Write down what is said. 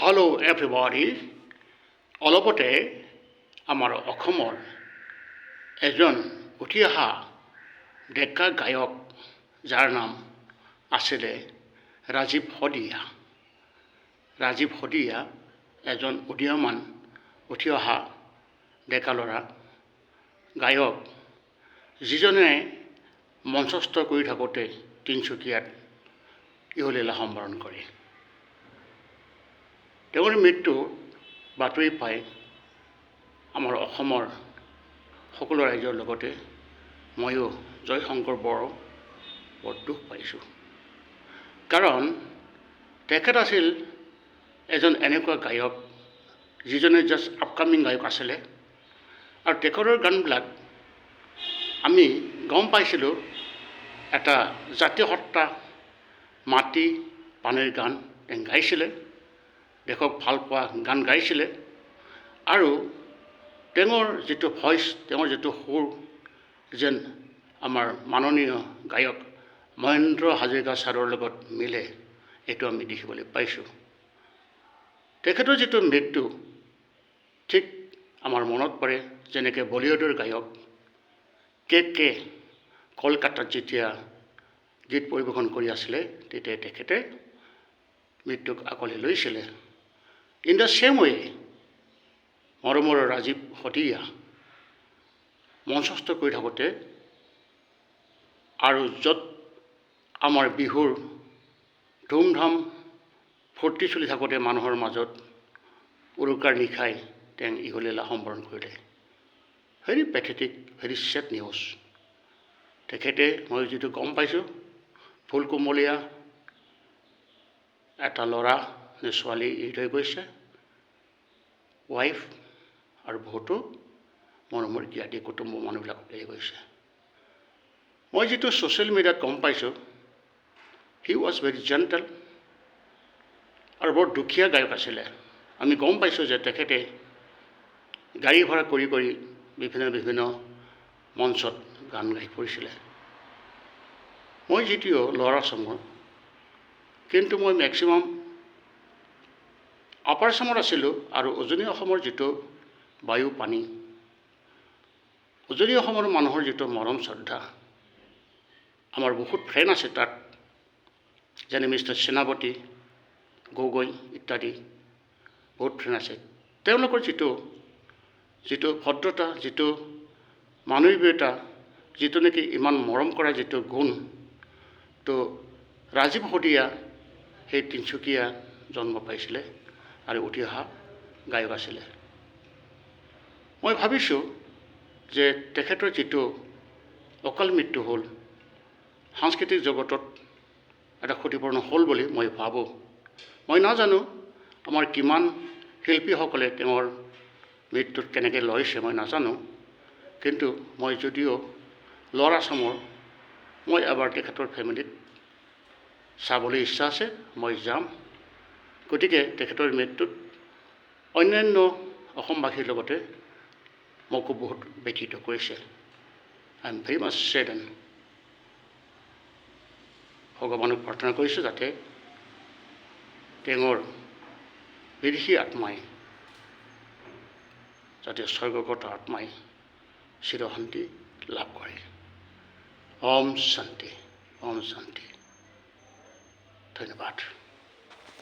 Hello everybody. অলপতে আমাৰ অসমৰ এজন উঠি অহা ডেকা গায়ক যাৰ নাম আছিলে ৰাজীৱ শদিয়া। ৰাজীৱ শদিয়া এজন উদীয়মান উঠি অহা ডেকা ল'ৰা গায়ক, যিজনে মঞ্চস্থ কৰি থাকোঁতে তিনিচুকীয়াত ইহলীলা সম্বৰণ কৰে। তেওঁৰ মৃত্যু বাতৰি পাই আমাৰ অসমৰ সকলো ৰাইজৰ লগতে ময়ো জয়শংকৰ বৰ দুখ পাইছোঁ। কাৰণ তেখেত আছিল এজন এনেকুৱা গায়ক যিজনে জাষ্ট আপকামিং গায়ক আছিলে, আৰু তেখেতৰ গানবিলাক আমি গম পাইছিলোঁ এটা জাতীয় সত্তা, মাটি পানীৰ গান তেওঁ গাইছিলে, দেশক ভাল পোৱা গান গাইছিলে, আৰু তেওঁৰ যিটো ভইচ, তেওঁৰ যিটো সুৰ যেন আমাৰ মাননীয় গায়ক মহেন্দ্ৰ হাজৰিকা ছাৰৰ লগত মিলে, এইটো আমি দেখিবলৈ পাইছোঁ। তেখেতৰ যিটো মৃত্যু, ঠিক আমাৰ মনত পৰে যেনেকৈ বলিউডৰ গায়ক কে কলকাতাত যেতিয়া গীত পৰিৱেশন কৰি আছিলে, তেতিয়া তেখেতে মৃত্যুক আকোৱালি লৈছিলে। ইন দ্য ছেম ৱে মৰমৰ ৰাজীৱ শদিয়া মঞ্চস্থ কৰি থাকোঁতে আৰু য'ত আমাৰ বিহুৰ ধুমধাম ফূৰ্তি চলি থাকোঁতে মানুহৰ মাজত উৰুকাৰ নিশাই তেওঁ ইহলীলা সম্বৰণ কৰিলে। Very pathetic, very sad news. তেখেতে মই যিটো গম পাইছোঁ, ফুল কোমলীয়া এটা ল'ৰা নে ছোৱালী এৰি থৈ গৈছে, ৱাইফ আৰু বহুতো মৰমৰ জ্ঞাতি কুটুম্ব মানুহবিলাকক এৰি গৈছে। মই যিটো ছ'চিয়েল মিডিয়াত গম পাইছোঁ, হি ৱাজ ভেৰি জেণ্টেল আৰু বৰ দুখীয়া গায়ক আছিলে। আমি গম পাইছোঁ যে তেখেতে গাড়ী ভাড়া কৰি বিভিন্ন মঞ্চত গান গাই ফুৰিছিলে। মই যদিও ল'ৰা চামৰ, কিন্তু মই মেক্সিমাম আপাৰ আছামত আছিলোঁ, আৰু উজনি অসমৰ যিটো বায়ু পানী, উজনি অসমৰ মানুহৰ যিটো মৰম শ্ৰদ্ধা, আমাৰ বহুত ফ্ৰেণ্ড আছে তাত, যেনে মিষ্টাৰ সেনাপতি গগৈ ইত্যাদি বহুত ফ্ৰেণ্ড আছে। তেওঁলোকৰ যিটো ভদ্ৰতা, যিটো মানৱীয়তা, যিটো নেকি ইমান মৰম কৰা যিটো গুণ, তো ৰাজীৱ শদিয়া সেই তিনিচুকীয়া জন্ম পাইছিলে আৰু উঠি অহা গায়ক আছিলে। মই ভাবিছোঁ যে তেখেতৰ যিটো অকাল মৃত্যু হ'ল, সাংস্কৃতিক জগতত এটা ক্ষতিপূৰণ হ'ল বুলি মই ভাবোঁ। মই নাজানো আমাৰ কিমান শিল্পীসকলে তেওঁৰ মৃত্যুত কেনেকৈ লৈছে, মই নাজানো, কিন্তু মই যদিও ল'ৰা চামৰ, মই এবাৰ তেখেতৰ ফেমিলিত চাবলৈ ইচ্ছা আছে, মই যাম। গতিকে তেখেতৰ মৃত্যুত অন্যান্য অসমবাসীৰ লগতে মোকো বহুত ব্যথিত কৰিছে। আই এম ভেৰি মাছ ছেডেন। ভগৱানক প্ৰাৰ্থনা কৰিছোঁ যাতে তেওঁৰ বিদেশী আত্মাই, যাতে স্বৰ্গগত আত্মাই চিৰশান্তি লাভ কৰে। ওম শান্তি, ওম শান্তি। ধন্যবাদ।